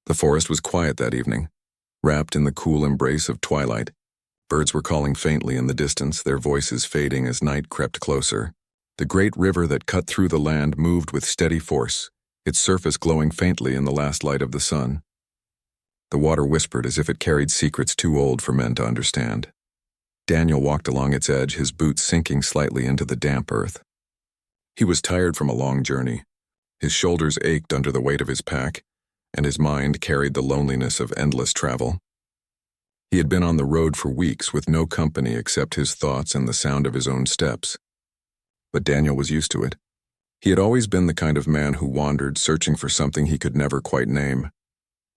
The forest was quiet that evening, wrapped in the cool embrace of twilight. Birds were calling faintly in the distance, their voices fading as night crept closer. The great river that cut through the land moved with steady force, its surface glowing faintly in the last light of the sun. The water whispered as if it carried secrets too old for men to understand. Daniel walked along its edge, his boots sinking slightly into the damp earth. He was tired from a long journey. His shoulders ached under the weight of his pack, and his mind carried the loneliness of endless travel. He had been on the road for weeks with no company except his thoughts and the sound of his own steps. But Daniel was used to it. He had always been the kind of man who wandered, searching for something he could never quite name.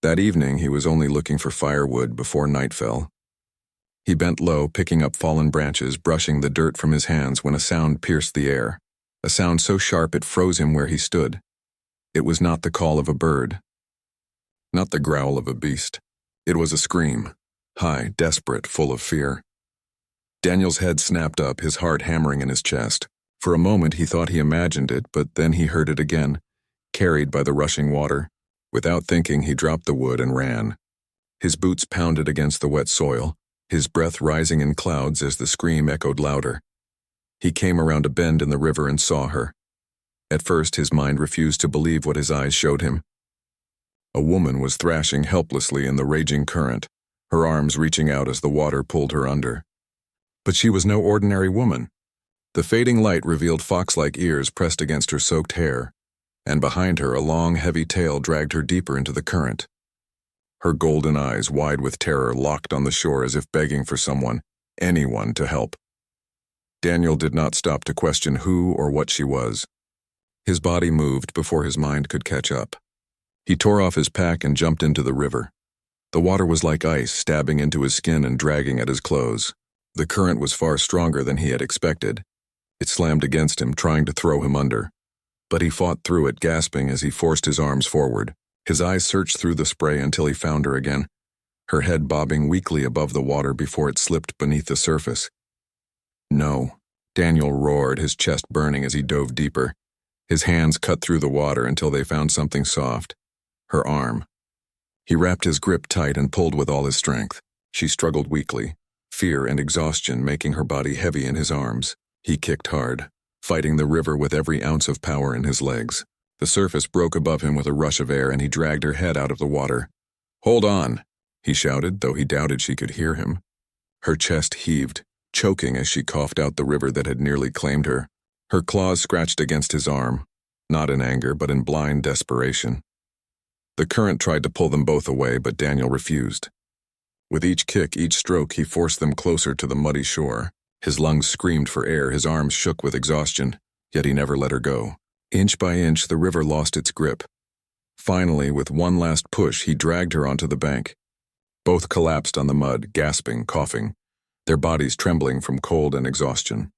That evening, he was only looking for firewood before night fell. He bent low, picking up fallen branches, brushing the dirt from his hands when a sound pierced the air, a sound so sharp it froze him where he stood. It was not the call of a bird, not the growl of a beast. It was a scream, high, desperate, full of fear. Daniel's head snapped up, his heart hammering in his chest. For a moment he thought he imagined it, but then he heard it again, carried by the rushing water. Without thinking, he dropped the wood and ran. His boots pounded against the wet soil, his breath rising in clouds as the scream echoed louder. He came around a bend in the river and saw her. At first, his mind refused to believe what his eyes showed him. A woman was thrashing helplessly in the raging current, her arms reaching out as the water pulled her under. But she was no ordinary woman. The fading light revealed fox-like ears pressed against her soaked hair, and behind her a long, heavy tail dragged her deeper into the current. Her golden eyes, wide with terror, locked on the shore as if begging for someone, anyone, to help. Daniel did not stop to question who or what she was. His body moved before his mind could catch up. He tore off his pack and jumped into the river. The water was like ice, stabbing into his skin and dragging at his clothes. The current was far stronger than he had expected. It slammed against him, trying to throw him under. But he fought through it, gasping as he forced his arms forward. His eyes searched through the spray until he found her again, her head bobbing weakly above the water before it slipped beneath the surface. No, Daniel roared, his chest burning as he dove deeper. His hands cut through the water until they found something soft, her arm. He wrapped his grip tight and pulled with all his strength. She struggled weakly, fear and exhaustion making her body heavy in his arms. He kicked hard, fighting the river with every ounce of power in his legs. The surface broke above him with a rush of air and he dragged her head out of the water. "Hold on," he shouted, though he doubted she could hear him. Her chest heaved, choking as she coughed out the river that had nearly claimed her. Her claws scratched against his arm, not in anger but in blind desperation. The current tried to pull them both away, but Daniel refused. With each kick, each stroke, he forced them closer to the muddy shore. His lungs screamed for air, his arms shook with exhaustion, yet he never let her go. Inch by inch, the river lost its grip. Finally, with one last push, he dragged her onto the bank. Both collapsed on the mud, gasping, coughing, their bodies trembling from cold and exhaustion.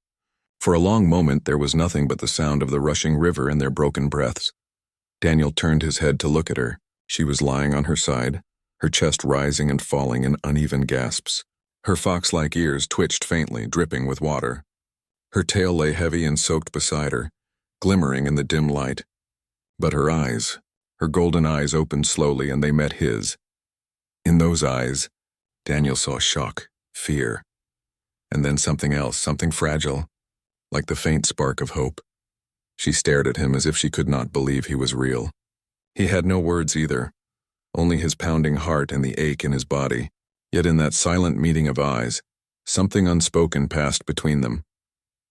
For a long moment, there was nothing but the sound of the rushing river and their broken breaths. Daniel turned his head to look at her. She was lying on her side, her chest rising and falling in uneven gasps. Her fox-like ears twitched faintly, dripping with water. Her tail lay heavy and soaked beside her, glimmering in the dim light. But her eyes, her golden eyes opened slowly and they met his. In those eyes, Daniel saw shock, fear, and then something else, something fragile, like the faint spark of hope. She stared at him as if she could not believe he was real. He had no words either, only his pounding heart and the ache in his body. Yet in that silent meeting of eyes, something unspoken passed between them.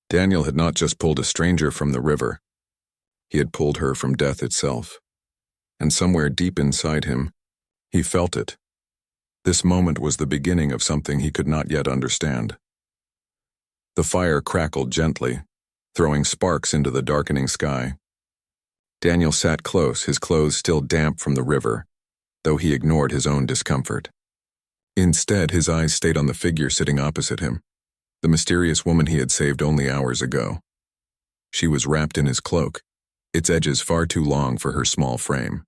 Daniel had not just pulled a stranger from the river. He had pulled her from death itself. And somewhere deep inside him, he felt it. This moment was the beginning of something he could not yet understand. The fire crackled gently, throwing sparks into the darkening sky. Daniel sat close, his clothes still damp from the river, though he ignored his own discomfort. Instead, his eyes stayed on the figure sitting opposite him, the mysterious woman he had saved only hours ago. She was wrapped in his cloak, its edges far too long for her small frame.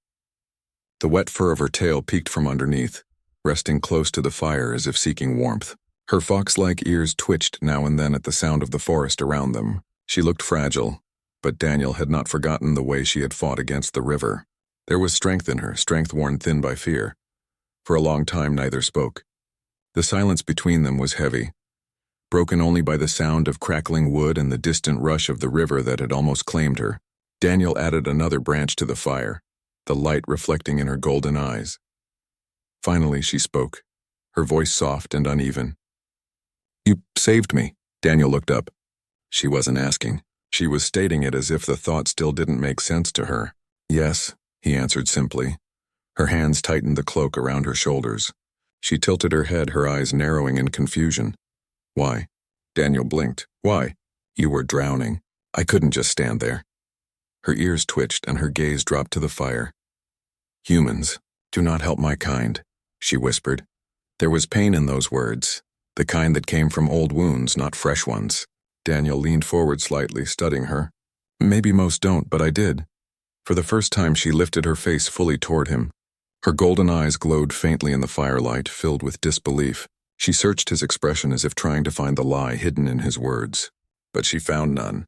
The wet fur of her tail peeked from underneath, resting close to the fire as if seeking warmth. Her fox-like ears twitched now and then at the sound of the forest around them. She looked fragile, but Daniel had not forgotten the way she had fought against the river. There was strength in her, strength worn thin by fear. For a long time neither spoke. The silence between them was heavy, broken only by the sound of crackling wood and the distant rush of the river that had almost claimed her. Daniel added another branch to the fire, the light reflecting in her golden eyes. Finally she spoke, her voice soft and uneven. "You saved me." Daniel looked up. She wasn't asking. She was stating it as if the thought still didn't make sense to her. "Yes," he answered simply. Her hands tightened the cloak around her shoulders. She tilted her head, her eyes narrowing in confusion. "Why?" Daniel blinked. "Why?" "You were drowning. I couldn't just stand there." Her ears twitched and her gaze dropped to the fire. "Humans do not help my kind," she whispered. There was pain in those words, the kind that came from old wounds, not fresh ones. Daniel leaned forward slightly, studying her. "Maybe most don't, but I did." For the first time she lifted her face fully toward him. Her golden eyes glowed faintly in the firelight, filled with disbelief. She searched his expression as if trying to find the lie hidden in his words. But she found none.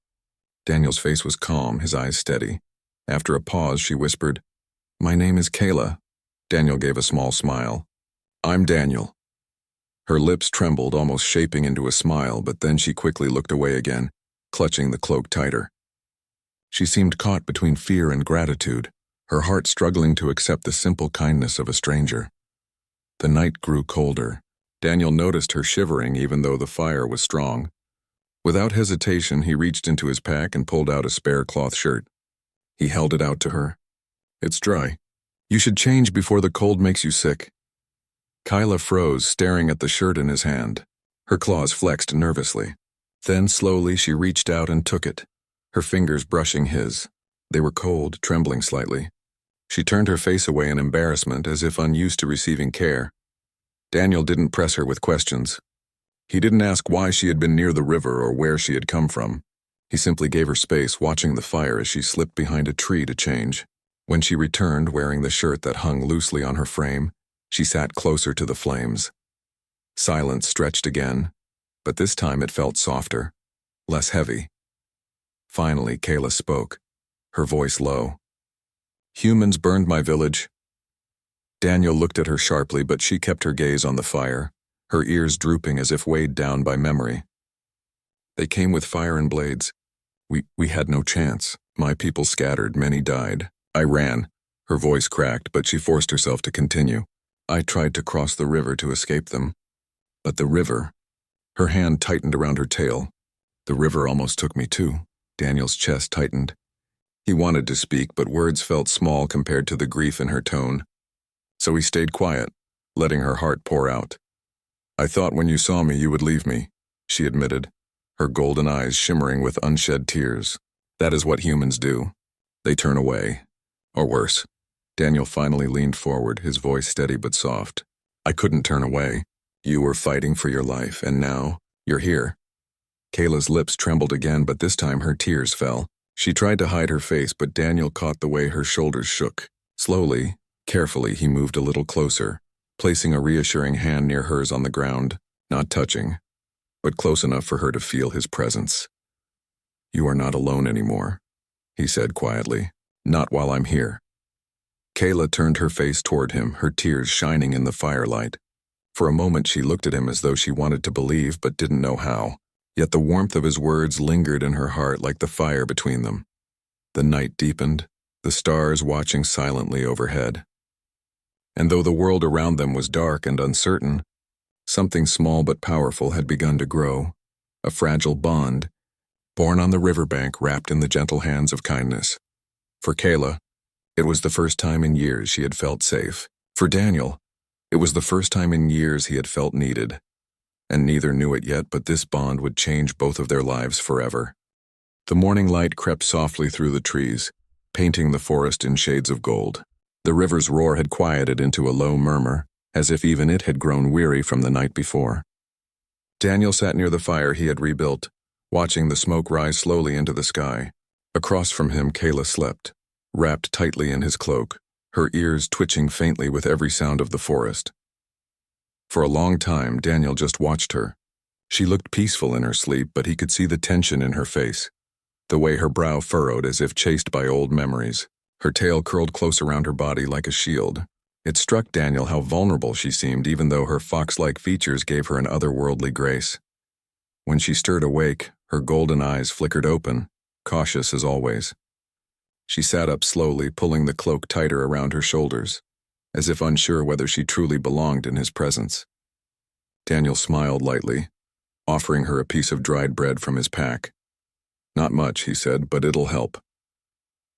Daniel's face was calm, his eyes steady. After a pause, she whispered, "My name is Kayla." Daniel gave a small smile. "I'm Daniel." Her lips trembled, almost shaping into a smile, but then she quickly looked away again, clutching the cloak tighter. She seemed caught between fear and gratitude, her heart struggling to accept the simple kindness of a stranger. The night grew colder. Daniel noticed her shivering even though the fire was strong. Without hesitation, he reached into his pack and pulled out a spare cloth shirt. He held it out to her. "It's dry. You should change before the cold makes you sick." Kyla froze, staring at the shirt in his hand. Her claws flexed nervously. Then slowly she reached out and took it, her fingers brushing his. They were cold, trembling slightly. She turned her face away in embarrassment, as if unused to receiving care. Daniel didn't press her with questions. He didn't ask why she had been near the river or where she had come from. He simply gave her space, watching the fire as she slipped behind a tree to change. When she returned, wearing the shirt that hung loosely on her frame, she sat closer to the flames. Silence stretched again, but this time it felt softer, less heavy. Finally, Kayla spoke, her voice low. "Humans burned my village." Daniel looked at her sharply, but she kept her gaze on the fire, her ears drooping as if weighed down by memory. "They came with fire and blades. We had no chance. My people scattered, many died. I ran." Her voice cracked, but she forced herself to continue. "I tried to cross the river to escape them. But the river..." Her hand tightened around her tail. "The river almost took me too." Daniel's chest tightened. He wanted to speak, but words felt small compared to the grief in her tone. So he stayed quiet, letting her heart pour out. "I thought when you saw me you would leave me," she admitted, her golden eyes shimmering with unshed tears. "That is what humans do. They turn away. Or worse." Daniel finally leaned forward, his voice steady but soft. "I couldn't turn away. You were fighting for your life, and now you're here." Kayla's lips trembled again, but this time her tears fell. She tried to hide her face, but Daniel caught the way her shoulders shook. Slowly, carefully, he moved a little closer, placing a reassuring hand near hers on the ground, not touching, but close enough for her to feel his presence. "You are not alone anymore," he said quietly. "Not while I'm here." Kayla turned her face toward him, her tears shining in the firelight. For a moment she looked at him as though she wanted to believe but didn't know how. Yet the warmth of his words lingered in her heart like the fire between them. The night deepened, the stars watching silently overhead. And though the world around them was dark and uncertain, something small but powerful had begun to grow, a fragile bond, born on the riverbank, wrapped in the gentle hands of kindness. For Kayla, it was the first time in years she had felt safe. For Daniel, it was the first time in years he had felt needed. And neither knew it yet, but this bond would change both of their lives forever. The morning light crept softly through the trees, painting the forest in shades of gold. The river's roar had quieted into a low murmur, as if even it had grown weary from the night before. Daniel sat near the fire he had rebuilt, watching the smoke rise slowly into the sky. Across from him, Kayla slept, wrapped tightly in his cloak, her ears twitching faintly with every sound of the forest. For a long time, Daniel just watched her. She looked peaceful in her sleep, but he could see the tension in her face, the way her brow furrowed as if chased by old memories. Her tail curled close around her body like a shield. It struck Daniel how vulnerable she seemed, even though her fox-like features gave her an otherworldly grace. When she stirred awake, her golden eyes flickered open, cautious as always. She sat up slowly, pulling the cloak tighter around her shoulders, as if unsure whether she truly belonged in his presence. Daniel smiled lightly, offering her a piece of dried bread from his pack. "Not much," he said, "but it'll help."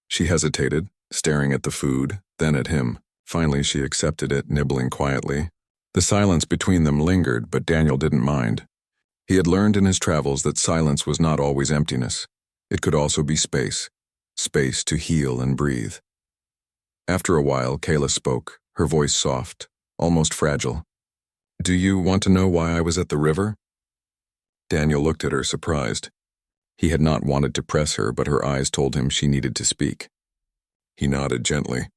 She hesitated, staring at the food, then at him. Finally, she accepted it, nibbling quietly. The silence between them lingered, but Daniel didn't mind. He had learned in his travels that silence was not always emptiness. It could also be space. Space to heal and breathe. After a while, Kayla spoke, her voice soft, almost fragile. "Do you want to know why I was at the river?" Daniel looked at her, surprised. He had not wanted to press her, but her eyes told him she needed to speak. He nodded gently.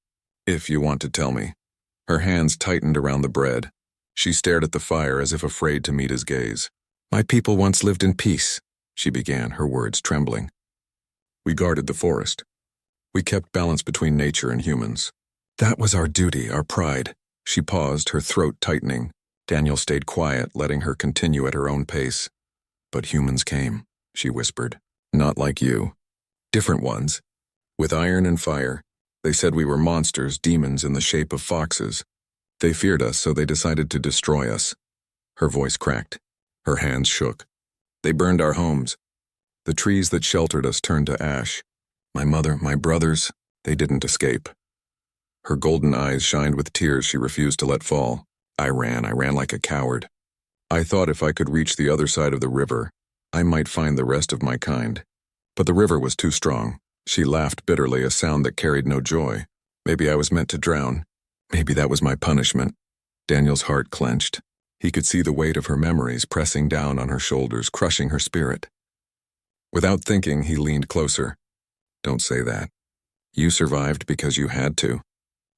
"If you want to tell me." Her hands tightened around the bread. She stared at the fire as if afraid to meet his gaze. "My people once lived in peace," she began, her words trembling. "We guarded the forest. We kept balance between nature and humans. That was our duty, our pride." She paused, her throat tightening. Daniel stayed quiet, letting her continue at her own pace. "But humans came," she whispered. "Not like you. Different ones. With iron and fire. They said we were monsters, demons in the shape of foxes. They feared us, so they decided to destroy us." Her voice cracked. Her hands shook. "They burned our homes. The trees that sheltered us turned to ash. My mother, my brothers, they didn't escape." Her golden eyes shined with tears she refused to let fall. I ran like a coward. I thought if I could reach the other side of the river, I might find the rest of my kind. But the river was too strong." She laughed bitterly, a sound that carried no joy. "Maybe I was meant to drown. Maybe that was my punishment." Daniel's heart clenched. He could see the weight of her memories pressing down on her shoulders, crushing her spirit. Without thinking, he leaned closer. "Don't say that. You survived because you had to.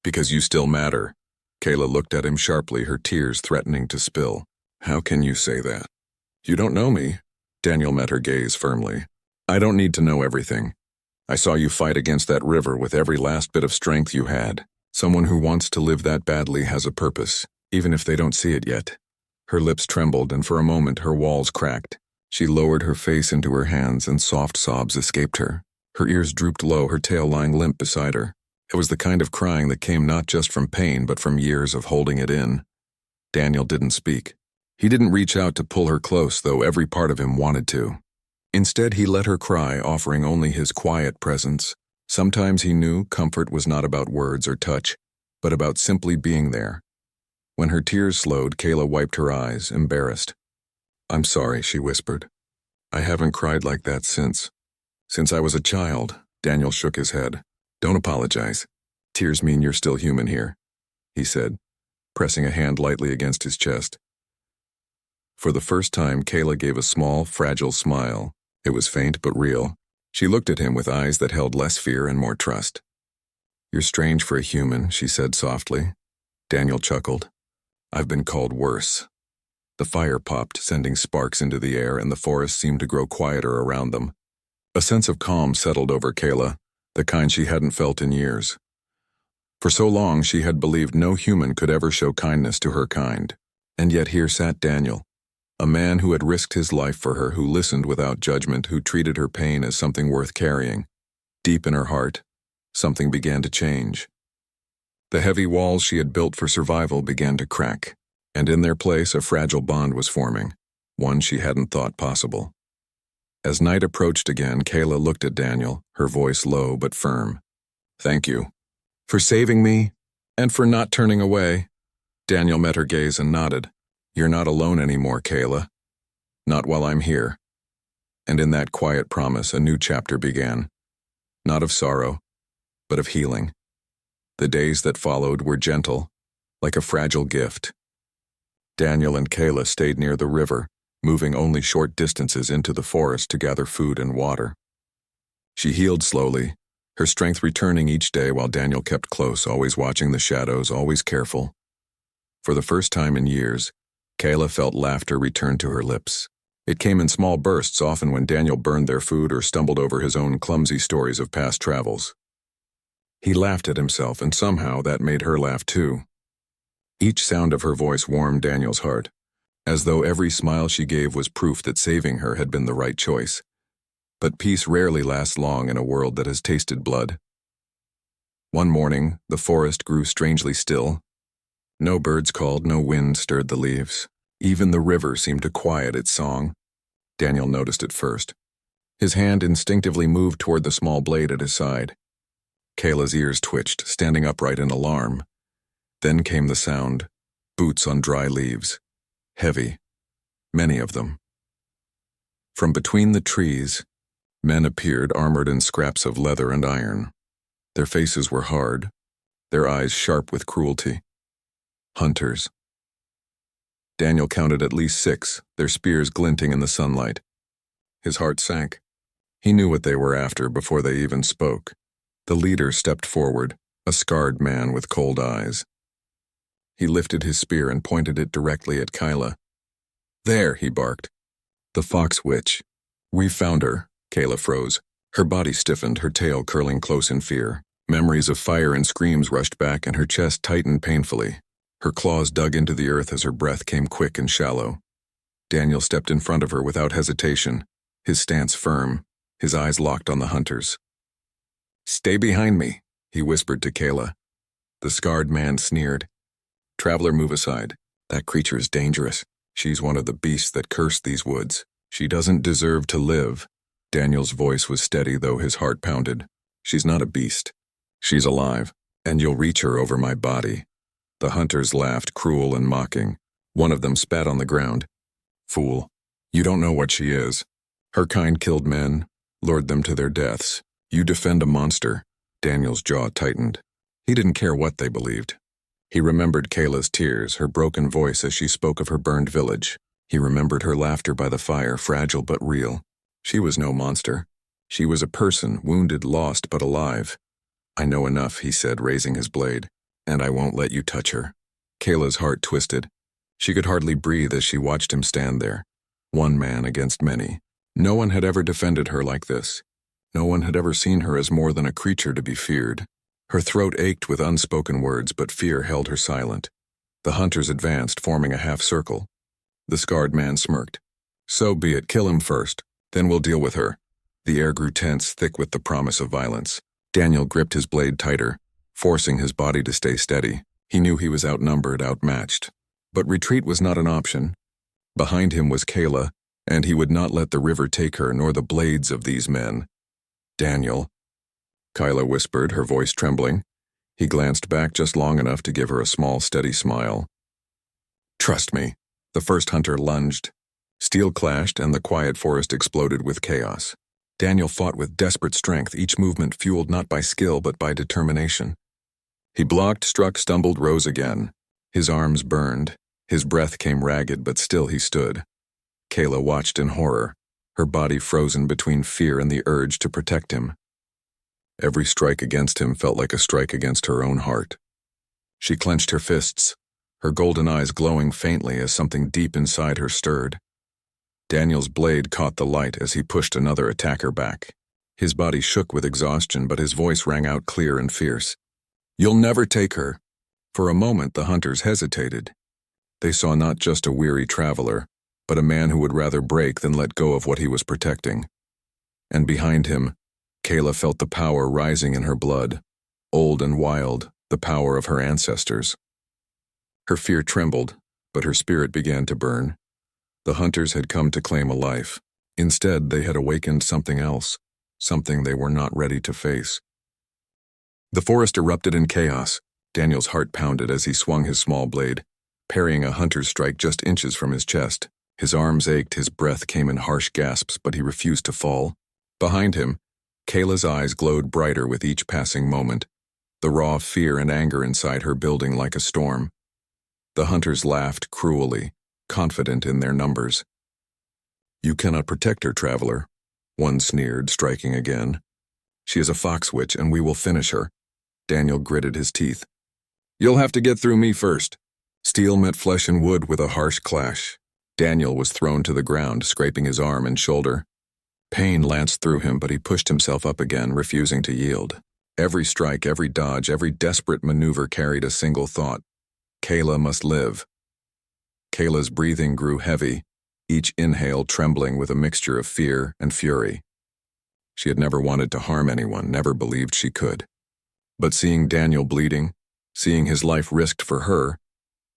Because you still matter." Kayla looked at him sharply, her tears threatening to spill. "How can you say that? You don't know me." Daniel met her gaze firmly. "I don't need to know everything. I saw you fight against that river with every last bit of strength you had. Someone who wants to live that badly has a purpose, even if they don't see it yet." Her lips trembled, and for a moment her walls cracked. She lowered her face into her hands, and soft sobs escaped her. Her ears drooped low, her tail lying limp beside her. It was the kind of crying that came not just from pain, but from years of holding it in. Daniel didn't speak. He didn't reach out to pull her close, though every part of him wanted to. Instead, he let her cry, offering only his quiet presence. Sometimes he knew comfort was not about words or touch, but about simply being there. When her tears slowed, Kayla wiped her eyes, embarrassed. "I'm sorry," she whispered. "I haven't cried like that since I was a child." Daniel shook his head. "Don't apologize. Tears mean you're still human here," he said, pressing a hand lightly against his chest. For the first time, Kayla gave a small, fragile smile. It was faint but real. She looked at him with eyes that held less fear and more trust. "You're strange for a human," she said softly. Daniel chuckled. "I've been called worse." The fire popped, sending sparks into the air, and the forest seemed to grow quieter around them. A sense of calm settled over Kayla, the kind she hadn't felt in years. For so long, she had believed no human could ever show kindness to her kind. And yet here sat Daniel, a man who had risked his life for her, who listened without judgment, who treated her pain as something worth carrying. Deep in her heart, something began to change. The heavy walls she had built for survival began to crack, and in their place a fragile bond was forming, one she hadn't thought possible. As night approached again, Kayla looked at Daniel, her voice low but firm. "Thank you. For saving me, and for not turning away." Daniel met her gaze and nodded. "You're not alone anymore, Kayla. Not while I'm here." And in that quiet promise, a new chapter began. Not of sorrow, but of healing. The days that followed were gentle, like a fragile gift. Daniel and Kayla stayed near the river, moving only short distances into the forest to gather food and water. She healed slowly, her strength returning each day while Daniel kept close, always watching the shadows, always careful. For the first time in years, Kayla felt laughter return to her lips. It came in small bursts, often when Daniel burned their food or stumbled over his own clumsy stories of past travels. He laughed at himself, and somehow that made her laugh too. Each sound of her voice warmed Daniel's heart, as though every smile she gave was proof that saving her had been the right choice. But peace rarely lasts long in a world that has tasted blood. One morning, the forest grew strangely still. No birds called, no wind stirred the leaves. Even the river seemed to quiet its song. Daniel noticed it first. His hand instinctively moved toward the small blade at his side. Kayla's ears twitched, standing upright in alarm. Then came the sound, boots on dry leaves. Heavy, many of them. From between the trees, men appeared armored in scraps of leather and iron. Their faces were hard, their eyes sharp with cruelty. Hunters. Daniel counted at least 6, their spears glinting in the sunlight. His heart sank. He knew what they were after before they even spoke. The leader stepped forward, a scarred man with cold eyes. He lifted his spear and pointed it directly at Kyla. "There," he barked. "The fox witch. We've found her." Kayla froze. Her body stiffened, her tail curling close in fear. Memories of fire and screams rushed back, and her chest tightened painfully. Her claws dug into the earth as her breath came quick and shallow. Daniel stepped in front of her without hesitation, his stance firm, his eyes locked on the hunters. "Stay behind me," he whispered to Kayla. The scarred man sneered. "Traveler, move aside. That creature is dangerous. She's one of the beasts that cursed these woods. She doesn't deserve to live." Daniel's voice was steady, though his heart pounded. "She's not a beast. She's alive, and you'll reach her over my body." The hunters laughed, cruel and mocking. One of them spat on the ground. "Fool, you don't know what she is. Her kind killed men, lured them to their deaths. You defend a monster." Daniel's jaw tightened. He didn't care what they believed. He remembered Kayla's tears, her broken voice as she spoke of her burned village. He remembered her laughter by the fire, fragile but real. She was no monster. She was a person, wounded, lost, but alive. "I know enough," he said, raising his blade, "and I won't let you touch her." Kayla's heart twisted. She could hardly breathe as she watched him stand there, one man against many. No one had ever defended her like this. No one had ever seen her as more than a creature to be feared. Her throat ached with unspoken words, but fear held her silent. The hunters advanced, forming a half-circle. The scarred man smirked. "So be it, kill him first, then we'll deal with her." The air grew tense, thick with the promise of violence. Daniel gripped his blade tighter, forcing his body to stay steady. He knew he was outnumbered, outmatched. But retreat was not an option. Behind him was Kayla, and he would not let the river take her, nor the blades of these men. "Daniel," Kyla whispered, her voice trembling. He glanced back just long enough to give her a small, steady smile. "Trust me." The first hunter lunged. Steel clashed, and the quiet forest exploded with chaos. Daniel fought with desperate strength, each movement fueled not by skill but by determination. He blocked, struck, stumbled, rose again. His arms burned. His breath came ragged, but still he stood. Kayla watched in horror, her body frozen between fear and the urge to protect him. Every strike against him felt like a strike against her own heart. She clenched her fists, her golden eyes glowing faintly as something deep inside her stirred. Daniel's blade caught the light as he pushed another attacker back. His body shook with exhaustion, but his voice rang out clear and fierce. "You'll never take her." For a moment, the hunters hesitated. They saw not just a weary traveler, but a man who would rather break than let go of what he was protecting. And behind him, Kayla felt the power rising in her blood, old and wild, the power of her ancestors. Her fear trembled, but her spirit began to burn. The hunters had come to claim a life. Instead, they had awakened something else, something they were not ready to face. The forest erupted in chaos. Daniel's heart pounded as he swung his small blade, parrying a hunter's strike just inches from his chest. His arms ached, his breath came in harsh gasps, but he refused to fall. Behind him, Kayla's eyes glowed brighter with each passing moment, the raw fear and anger inside her building like a storm. The hunters laughed cruelly, confident in their numbers. "You cannot protect her, traveler," one sneered, striking again. "She is a fox witch, and we will finish her." Daniel gritted his teeth. "You'll have to get through me first." Steel met flesh and wood with a harsh clash. Daniel was thrown to the ground, scraping his arm and shoulder. Pain lanced through him, but he pushed himself up again, refusing to yield. Every strike, every dodge, every desperate maneuver carried a single thought. Kayla must live. Kayla's breathing grew heavy, each inhale trembling with a mixture of fear and fury. She had never wanted to harm anyone, never believed she could. But seeing Daniel bleeding, seeing his life risked for her,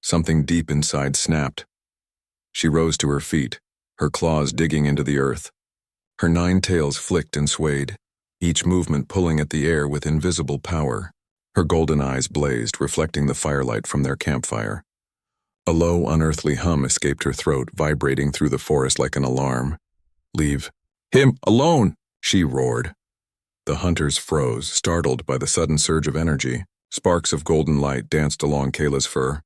something deep inside snapped. She rose to her feet, her claws digging into the earth. Her 9 tails flicked and swayed, each movement pulling at the air with invisible power. Her golden eyes blazed, reflecting the firelight from their campfire. A low, unearthly hum escaped her throat, vibrating through the forest like an alarm. "Leave him alone!" she roared. The hunters froze, startled by the sudden surge of energy. Sparks of golden light danced along Kayla's fur.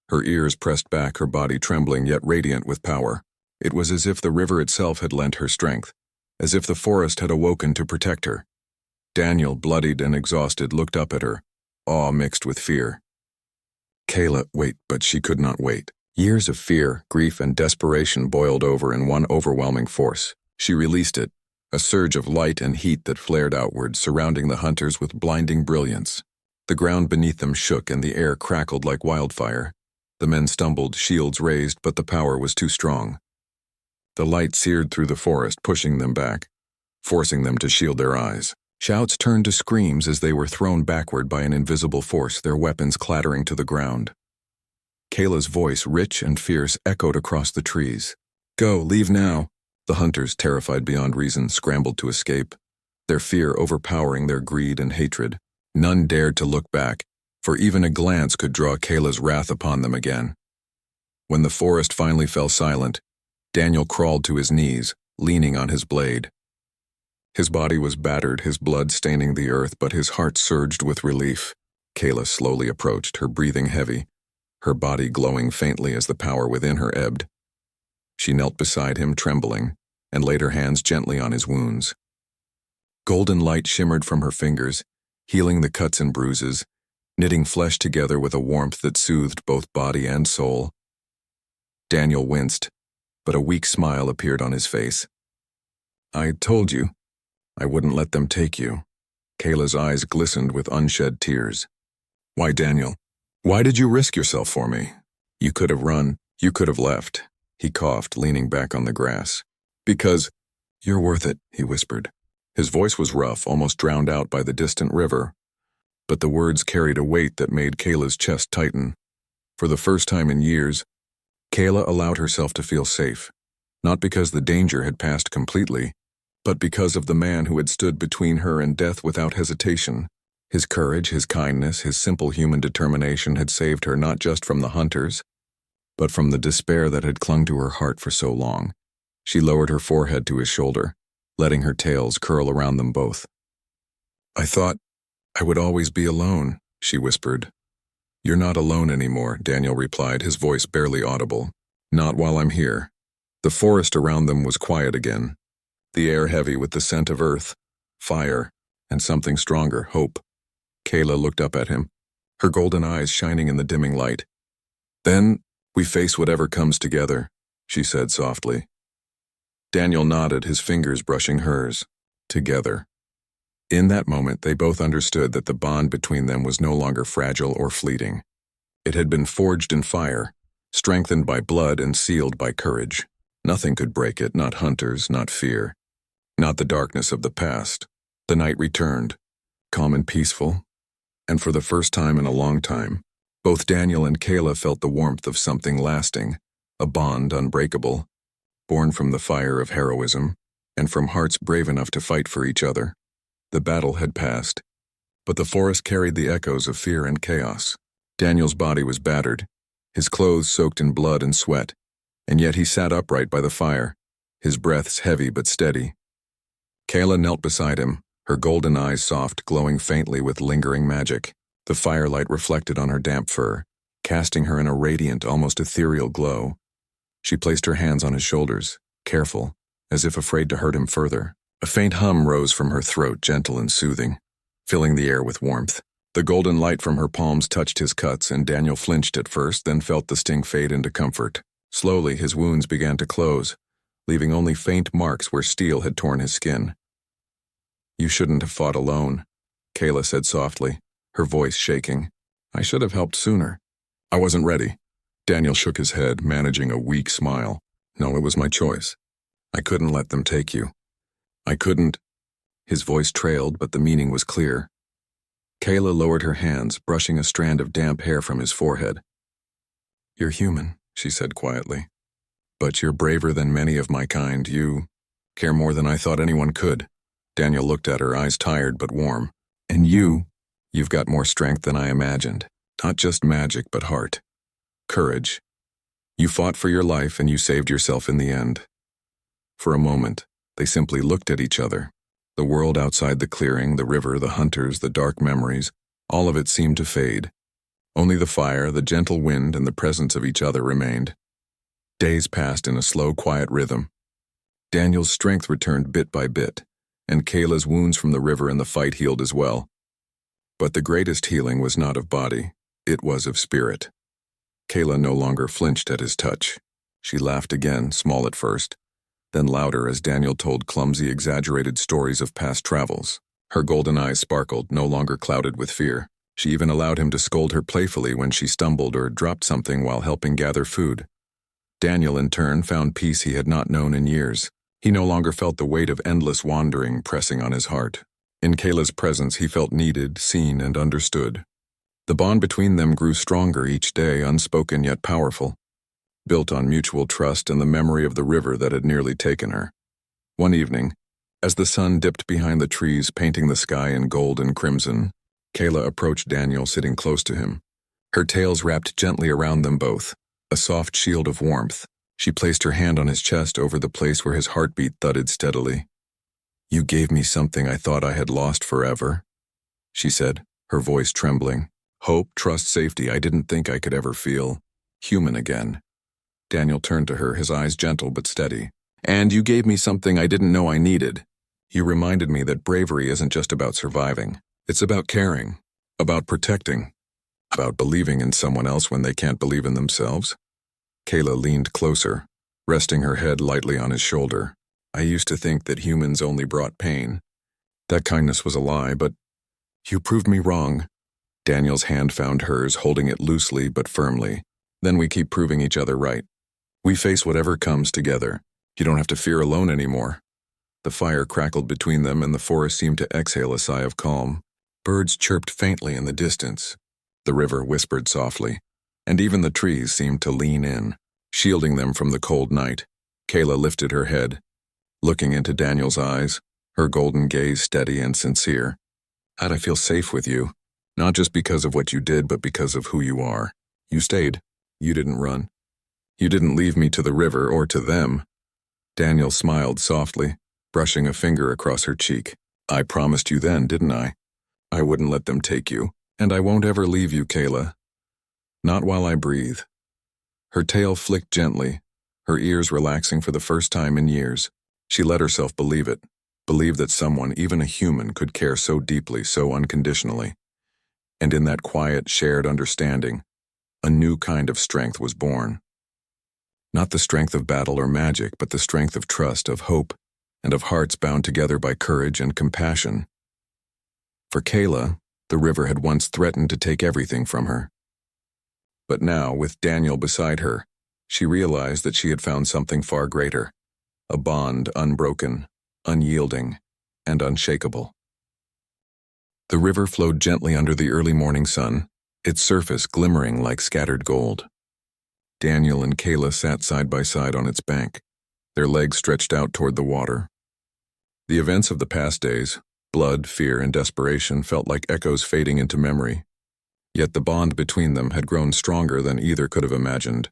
Her ears pressed back, her body trembling yet radiant with power. It was as if the river itself had lent her strength, as if the forest had awoken to protect her. Daniel, bloodied and exhausted, looked up at her, awe mixed with fear. Kayla, wait, but she could not wait. Years of fear, grief, and desperation boiled over in one overwhelming force. She released it, a surge of light and heat that flared outward, surrounding the hunters with blinding brilliance. The ground beneath them shook and the air crackled like wildfire. The men stumbled, shields raised, but the power was too strong. The light seared through the forest, pushing them back, forcing them to shield their eyes. Shouts turned to screams as they were thrown backward by an invisible force, their weapons clattering to the ground. Kayla's voice, rich and fierce, echoed across the trees. "Go, leave now." The hunters, terrified beyond reason, scrambled to escape, their fear overpowering their greed and hatred. None dared to look back, for even a glance could draw Kayla's wrath upon them again. When the forest finally fell silent, Daniel crawled to his knees, leaning on his blade. His body was battered, his blood staining the earth, but his heart surged with relief. Kayla slowly approached, her breathing heavy, her body glowing faintly as the power within her ebbed. She knelt beside him, trembling, and laid her hands gently on his wounds. Golden light shimmered from her fingers, healing the cuts and bruises, knitting flesh together with a warmth that soothed both body and soul. Daniel winced, but a weak smile appeared on his face. "I told you, I wouldn't let them take you." Kayla's eyes glistened with unshed tears. "Why, Daniel? Why did you risk yourself for me? You could have run, you could have left." He coughed, leaning back on the grass. "Because you're worth it," he whispered. His voice was rough, almost drowned out by the distant river, but the words carried a weight that made Kayla's chest tighten. For the first time in years, Kayla allowed herself to feel safe, not because the danger had passed completely, but because of the man who had stood between her and death without hesitation. His courage, his kindness, his simple human determination had saved her not just from the hunters, but from the despair that had clung to her heart for so long. She lowered her forehead to his shoulder, letting her tails curl around them both. "I thought I would always be alone," she whispered. "You're not alone anymore," Daniel replied, his voice barely audible. "Not while I'm here." The forest around them was quiet again, the air heavy with the scent of earth, fire, and something stronger, hope. Kayla looked up at him, her golden eyes shining in the dimming light. "Then we face whatever comes together," she said softly. Daniel nodded, his fingers brushing hers. Together. In that moment, they both understood that the bond between them was no longer fragile or fleeting. It had been forged in fire, strengthened by blood and sealed by courage. Nothing could break it, not hunters, not fear, not the darkness of the past. The night returned, calm and peaceful, and for the first time in a long time, both Daniel and Kayla felt the warmth of something lasting, a bond unbreakable, born from the fire of heroism, and from hearts brave enough to fight for each other. The battle had passed, but the forest carried the echoes of fear and chaos. Daniel's body was battered, his clothes soaked in blood and sweat, and yet he sat upright by the fire, his breaths heavy but steady. Kayla knelt beside him, her golden eyes soft, glowing faintly with lingering magic. The firelight reflected on her damp fur, casting her in a radiant, almost ethereal glow. She placed her hands on his shoulders, careful, as if afraid to hurt him further. A faint hum rose from her throat, gentle and soothing, filling the air with warmth. The golden light from her palms touched his cuts, and Daniel flinched at first, then felt the sting fade into comfort. Slowly, his wounds began to close, leaving only faint marks where steel had torn his skin. "You shouldn't have fought alone," Kayla said softly, her voice shaking. I should have helped sooner. I wasn't ready. Daniel shook his head, managing a weak smile. No, it was my choice. I couldn't let them take you. I couldn't. His voice trailed, but the meaning was clear. Kayla lowered her hands, brushing a strand of damp hair from his forehead. You're human, she said quietly. But you're braver than many of my kind. You care more than I thought anyone could. Daniel looked at her, eyes tired but warm. And you've got more strength than I imagined. Not just magic, but heart. Courage. You fought for your life and you saved yourself in the end. For a moment, they simply looked at each other. The world outside the clearing, the river, the hunters, the dark memories, all of it seemed to fade. Only the fire, the gentle wind, and the presence of each other remained. Days passed in a slow, quiet rhythm. Daniel's strength returned bit by bit, and Kayla's wounds from the river and the fight healed as well. But the greatest healing was not of body, it was of spirit. Kayla no longer flinched at his touch. She laughed again, small at first, then louder as Daniel told clumsy, exaggerated stories of past travels. Her golden eyes sparkled, no longer clouded with fear. She even allowed him to scold her playfully when she stumbled or dropped something while helping gather food. Daniel, in turn, found peace he had not known in years. He no longer felt the weight of endless wandering pressing on his heart. In Kayla's presence, he felt needed, seen, and understood. The bond between them grew stronger each day, unspoken yet powerful, built on mutual trust and the memory of the river that had nearly taken her. One evening, as the sun dipped behind the trees, painting the sky in gold and crimson, Kayla approached Daniel, sitting close to him. Her tails wrapped gently around them both, a soft shield of warmth. She placed her hand on his chest over the place where his heartbeat thudded steadily. You gave me something I thought I had lost forever, she said, her voice trembling. Hope, trust, safety I didn't think I could ever feel. Human again. Daniel turned to her, his eyes gentle but steady. And you gave me something I didn't know I needed. You reminded me that bravery isn't just about surviving. It's about caring, about protecting, about believing in someone else when they can't believe in themselves. Kayla leaned closer, resting her head lightly on his shoulder. I used to think that humans only brought pain. That kindness was a lie, but you proved me wrong. Daniel's hand found hers, holding it loosely but firmly. Then we keep proving each other right. We face whatever comes together. You don't have to fear alone anymore. The fire crackled between them and the forest seemed to exhale a sigh of calm. Birds chirped faintly in the distance. The river whispered softly, and even the trees seemed to lean in, shielding them from the cold night. Kayla lifted her head, looking into Daniel's eyes, her golden gaze steady and sincere. How'd I feel safe with you? Not just because of what you did, but because of who you are. You stayed. You didn't run. You didn't leave me to the river or to them. Daniel smiled softly, brushing a finger across her cheek. I promised you then, didn't I? I wouldn't let them take you, and I won't ever leave you, Kayla. Not while I breathe. Her tail flicked gently, her ears relaxing for the first time in years. She let herself believe it, believe that someone, even a human, could care so deeply, so unconditionally. And in that quiet, shared understanding, a new kind of strength was born. Not the strength of battle or magic, but the strength of trust, of hope, and of hearts bound together by courage and compassion. For Kayla, the river had once threatened to take everything from her. But now, with Daniel beside her, she realized that she had found something far greater, a bond unbroken, unyielding, and unshakable. The river flowed gently under the early morning sun, its surface glimmering like scattered gold. Daniel and Kayla sat side by side on its bank, their legs stretched out toward the water. The events of the past days, blood, fear, and desperation, felt like echoes fading into memory. Yet the bond between them had grown stronger than either could have imagined.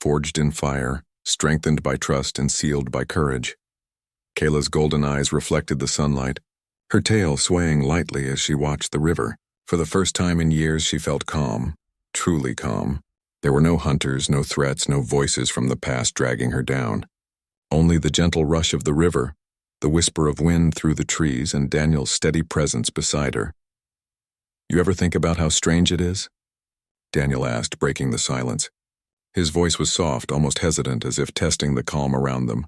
Forged in fire, strengthened by trust, and sealed by courage. Kayla's golden eyes reflected the sunlight, her tail swaying lightly as she watched the river. For the first time in years, she felt calm, truly calm. There were no hunters, no threats, no voices from the past dragging her down. Only the gentle rush of the river, the whisper of wind through the trees, and Daniel's steady presence beside her. You ever think about how strange it is? Daniel asked, breaking the silence. His voice was soft, almost hesitant, as if testing the calm around them.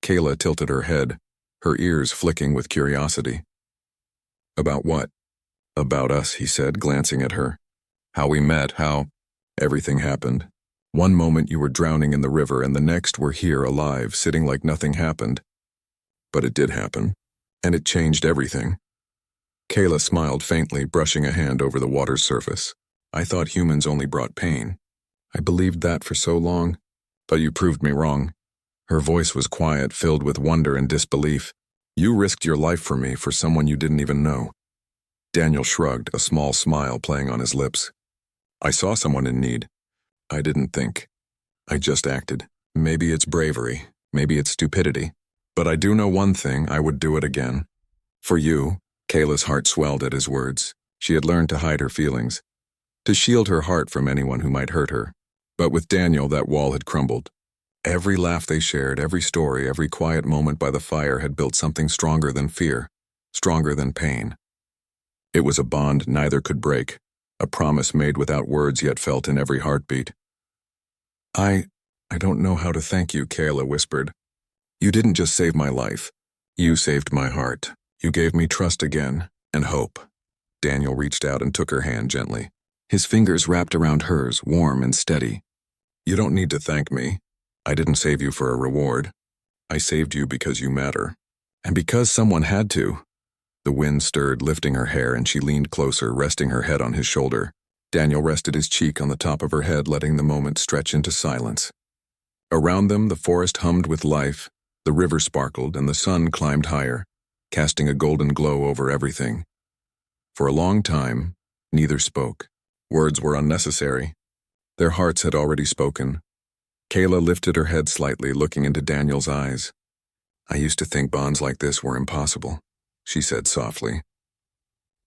Kayla tilted her head, her ears flicking with curiosity. About what? About us, he said, glancing at her. How we met, how everything happened. One moment you were drowning in the river, and the next we're here alive, sitting like nothing happened. But it did happen, and it changed everything. Kayla smiled faintly, brushing a hand over the water's surface. I thought humans only brought pain. I believed that for so long, but you proved me wrong. Her voice was quiet, filled with wonder and disbelief. You risked your life for me, for someone you didn't even know. Daniel shrugged, a small smile playing on his lips. I saw someone in need. I didn't think. I just acted. Maybe it's bravery, maybe it's stupidity. But I do know one thing, I would do it again. For you. Kayla's heart swelled at his words. She had learned to hide her feelings, to shield her heart from anyone who might hurt her. But with Daniel, that wall had crumbled. Every laugh they shared, every story, every quiet moment by the fire had built something stronger than fear, stronger than pain. It was a bond neither could break, a promise made without words yet felt in every heartbeat. I don't know how to thank you, Kayla whispered. You didn't just save my life. You saved my heart. You gave me trust again, and hope. Daniel reached out and took her hand gently. His fingers wrapped around hers, warm and steady. You don't need to thank me. I didn't save you for a reward. I saved you because you matter. And because someone had to. The wind stirred, lifting her hair, and she leaned closer, resting her head on his shoulder. Daniel rested his cheek on the top of her head, letting the moment stretch into silence. Around them, the forest hummed with life, the river sparkled, and the sun climbed higher, casting a golden glow over everything. For a long time, neither spoke. Words were unnecessary. Their hearts had already spoken. Kayla lifted her head slightly, looking into Daniel's eyes. I used to think bonds like this were impossible, she said softly.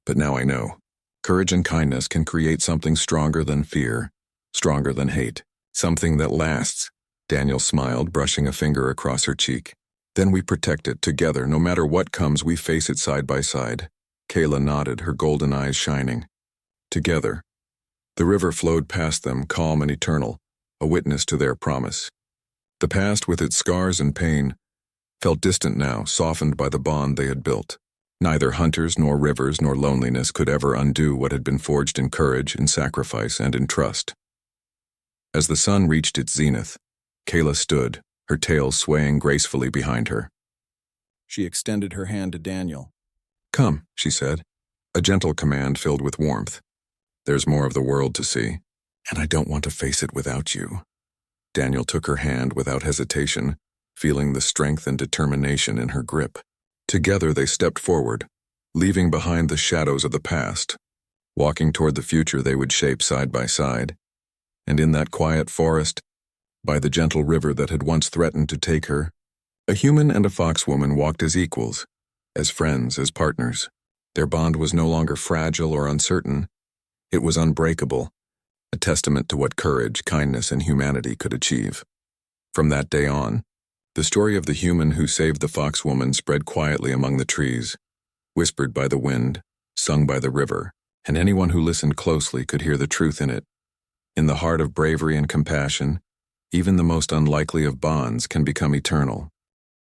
But now I know. Courage and kindness can create something stronger than fear, stronger than hate, something that lasts. Daniel smiled, brushing a finger across her cheek. Then we protect it together. No matter what comes, we face it side by side. Kayla nodded, her golden eyes shining. Together. The river flowed past them, calm and eternal, a witness to their promise. The past, with its scars and pain, felt distant now, softened by the bond they had built. Neither hunters nor rivers nor loneliness could ever undo what had been forged in courage, in sacrifice, and in trust. As the sun reached its zenith, Kayla stood, her tail swaying gracefully behind her. She extended her hand to Daniel. Come, she said, a gentle command filled with warmth. There's more of the world to see, and I don't want to face it without you. Daniel took her hand without hesitation, feeling the strength and determination in her grip. Together they stepped forward, leaving behind the shadows of the past, walking toward the future they would shape side by side. And in that quiet forest, by the gentle river that had once threatened to take her, a human and a foxwoman walked as equals, as friends, as partners. Their bond was no longer fragile or uncertain. It was unbreakable, a testament to what courage, kindness, and humanity could achieve. From that day on, the story of the human who saved the foxwoman spread quietly among the trees, whispered by the wind, sung by the river, and anyone who listened closely could hear the truth in it. In the heart of bravery and compassion, even the most unlikely of bonds can become eternal.